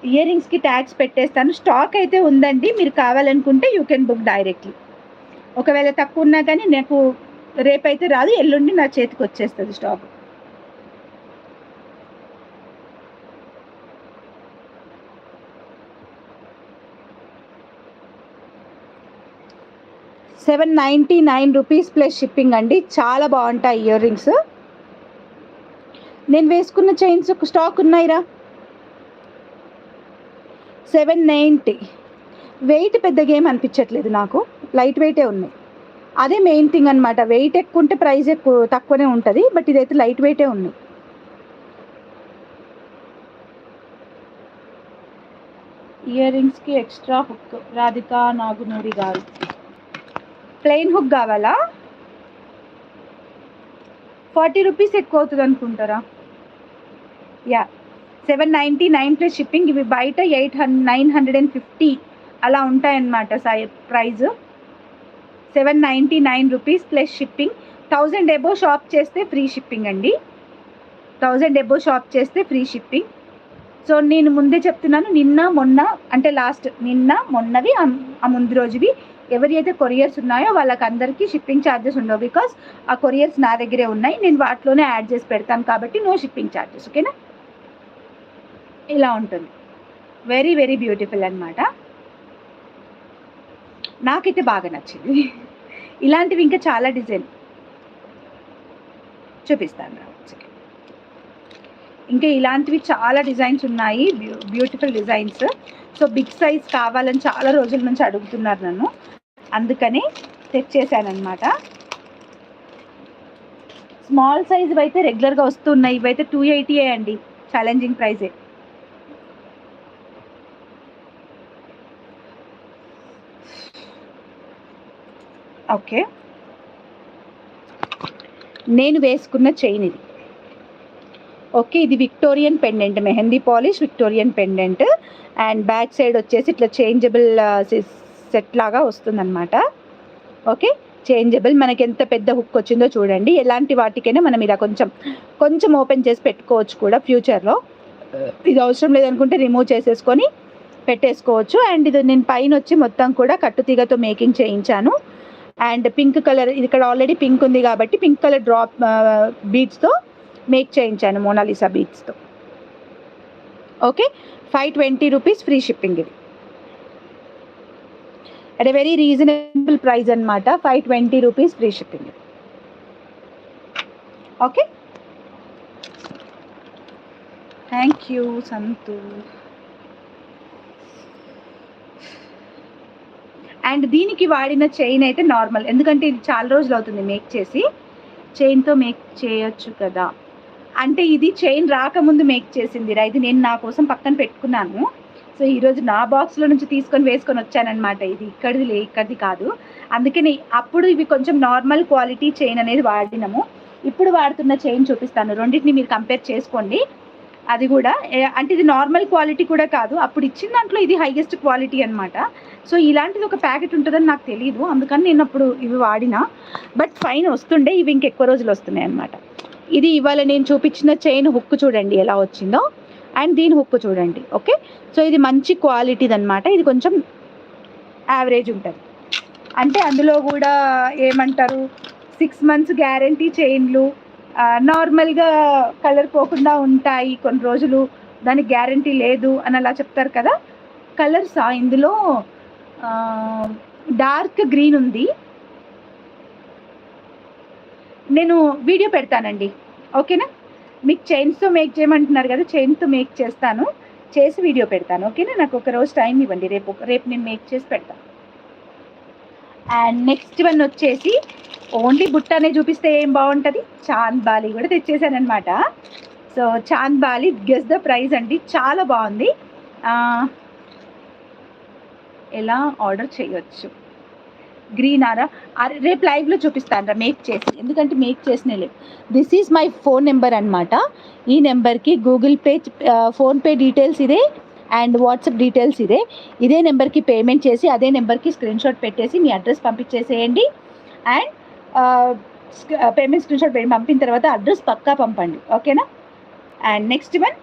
Year రింగ్స్కి tags పెట్టేస్తాను. Stock అయితే ఉందండి, మీరు కావాలనుకుంటే యూ కెన్ బుక్ డైరెక్ట్లీ. ఒకవేళ తక్కువ ఉన్నా కానీ నాకు రేపైతే రాదు, ఎల్లుండి నా చేతికి వచ్చేస్తుంది స్టాక్. ₹799 ప్లస్ షిప్పింగ్ అండి. చాలా బాగుంటాయి ఇయర్ రింగ్స్. నేను వేసుకున్న చైన్స్ స్టాక్ ఉన్నాయిరా. 790. వెయిట్ పెద్దగా ఏం అనిపించట్లేదు నాకు, లైట్ వెయిటే ఉన్నాయి. అదే మెయిన్ థింగ్ అనమాట. వెయిట్ ఎక్కువ ఉంటే ప్రైస్ తక్కువనే ఉంటుంది, బట్ ఇదైతే లైట్ వెయిటే ఉన్నాయి. ఇయర్ రింగ్స్కి extra hook. Radhika Nagunuri garu. Plain hook కావాలా? ₹40 ఎక్కువ అవుతుంది అనుకుంటారా? Yeah, 799 plus shipping. ఇవి బయట 950 అలా ఉంటాయన్నమాట price. ₹799 plus shipping. 1000 above shop చేస్తే ఫ్రీ షిప్పింగ్ అండి. 1000 ఎబో షాప్ చేస్తే ఫ్రీ షిప్పింగ్. సో నేను ముందే చెప్తున్నాను, నిన్న మొన్న అంటే నిన్న మొన్నవి ఆ ముందు రోజువి ఎవరి అయితే కొరియర్స్ ఉన్నాయో వాళ్ళకి అందరికీ షిప్పింగ్ ఛార్జెస్ ఉండవు. బికాస్ ఆ కొరియర్స్ నా దగ్గరే ఉన్నాయి, నేను వాటిలోనే యాడ్ చేసి పెడతాను కాబట్టి నో షిప్పింగ్ ఛార్జెస్. ఓకేనా? ఇలా ఉంటుంది. వెరీ వెరీ బ్యూటిఫుల్ అనమాట. నాకైతే బాగా నచ్చింది. ఇలాంటివి ఇంకా చాలా డిజైన్ చూపిస్తాను. ఇంకా ఇలాంటివి చాలా డిజైన్స్ ఉన్నాయి, beautiful designs. So big size కావాలని చాలా రోజుల నుంచి అడుగుతున్నారు నన్ను, అందుకనే తెచ్చేసానమాట. స్మాల్ సైజ్ అయితే రెగ్యులర్గా వస్తున్నాయి. ఇవైతే 280 అండి, ఛాలెంజింగ్ ప్రైజే. ఓకే, నేను వేసుకున్న చైన్ ఇది. ఓకే, ఇది Victorian pendant, mehndi polish Victorian pendant. And back side వచ్చేసి ఇట్లా చేంజబుల్ సెట్ లాగా వస్తుందన్నమాట. Okay, changeable. మనకి ఎంత పెద్ద హుక్ వచ్చిందో చూడండి. ఎలాంటి వాటికైనా మనం ఇలా కొంచెం ఓపెన్ చేసి పెట్టుకోవచ్చు కూడా ఫ్యూచర్లో. ఇది అవసరం లేదనుకుంటే రిమూవ్ చేసేసుకొని పెట్టేసుకోవచ్చు. అండ్ ఇది నేను పైన వచ్చి మొత్తం కూడా కట్టుతీగతో మేకింగ్ చేయించాను. అండ్ పింక్ కలర్, ఇక్కడ ఆల్రెడీ పింక్ ఉంది కాబట్టి పింక్ కలర్ డ్రాప్ బీడ్స్తో మేక్ చేయించాను, మోనాలిసా బీడ్స్తో. Okay, ₹520 free shipping. ఇది at a very reasonable price అనమాట. ₹520 ఫ్రీ షిప్పింగ్. Okay, thank you Santhu. And దీనికి వాడిన చైన్ అయితే నార్మల్, ఎందుకంటే ఇది చాలా రోజులు అవుతుంది మేక్ చేసి. చైన్తో మేక్ చేయొచ్చు కదా అంటే, ఇది చైన్ రాకముందు మేక్ చేసింది రా. ఇది నేను నా కోసం పక్కన పెట్టుకున్నాను. సో ఈరోజు నా బాక్స్లో నుంచి తీసుకొని వేసుకొని వచ్చానమాట. ఇది ఇక్కడిది కాదు. అందుకని అప్పుడు ఇవి కొంచెం నార్మల్ క్వాలిటీ చైన్ అనేది వాడినాము. ఇప్పుడు వాడుతున్న చైన్ చూపిస్తాను, రెండింటిని మీరు కంపేర్ చేసుకోండి. అది కూడా అంటే ఇది నార్మల్ క్వాలిటీ కూడా కాదు, అప్పుడు ఇచ్చిన దాంట్లో ఇది హైయెస్ట్ క్వాలిటీ అనమాట. సో ఇలాంటిది ఒక ప్యాకెట్ ఉంటుందని నాకు తెలియదు, అందుకని నేను అప్పుడు ఇవి వాడినా. బట్ ఫైన్ వస్తుండే, ఇవి ఇంకెక్కువ రోజులు వస్తున్నాయి అనమాట. ఇది ఇవాళ నేను చూపించిన చైన్ హుక్ చూడండి ఎలా వచ్చిందో, అండ్ దీని హుక్ చూడండి. ఓకే, సో ఇది మంచి క్వాలిటీది అనమాట. ఇది కొంచెం యావరేజ్ ఉంటుంది, అంటే అందులో కూడా ఏమంటారు 6 months గ్యారంటీ చైన్లు. నార్మల్గా కలర్ పోకుండా ఉంటాయి కొన్ని రోజులు, దానికి గ్యారంటీ లేదు అని అలా చెప్తారు కదా. కలర్స్ ఇందులో డార్క్ గ్రీన్ ఉంది, నేను వీడియో పెడతానండి. ఓకేనా? మీకు చైన్స్తో మేక్ చేయమంటున్నారు కదా, చైన్తో మేక్ చేస్తాను, చేసి వీడియో పెడతాను. ఓకేనా? నాకు ఒక రోజు టైం ఇవ్వండి, రేపు నేను మేక్ చేసి పెడతాను. అండ్ నెక్స్ట్ వన్ వచ్చేసి ఓన్లీ బుట్టానే చూపిస్తే ఏం బాగుంటుంది, చాంద్ బాలి కూడా తెచ్చేసానమాట. So Chand Bali guess the price అండి, చాలా బాగుంది. ఎలా ఆర్డర్ చేయొచ్చు? గ్రీన్ ఆరా? రేపు లైవ్లో చూపిస్తాను రా మేక్ చేసి, ఎందుకంటే మేక్ చేసిన లేవు. This is my phone number అనమాట. ఈ నెంబర్కి గూగుల్ పే, ఫోన్పే డీటెయిల్స్ ఇదే, అండ్ వాట్సాప్ డీటెయిల్స్ ఇదే నెంబర్కి పేమెంట్ చేసి అదే నెంబర్కి స్క్రీన్ షాట్ పెట్టేసి మీ అడ్రస్ పంపించేసేయండి. అండ్ పేమెంట్ స్క్రీన్ షాట్ పంపిన తర్వాత అడ్రస్ పక్కా పంపండి. ఓకేనా? And next one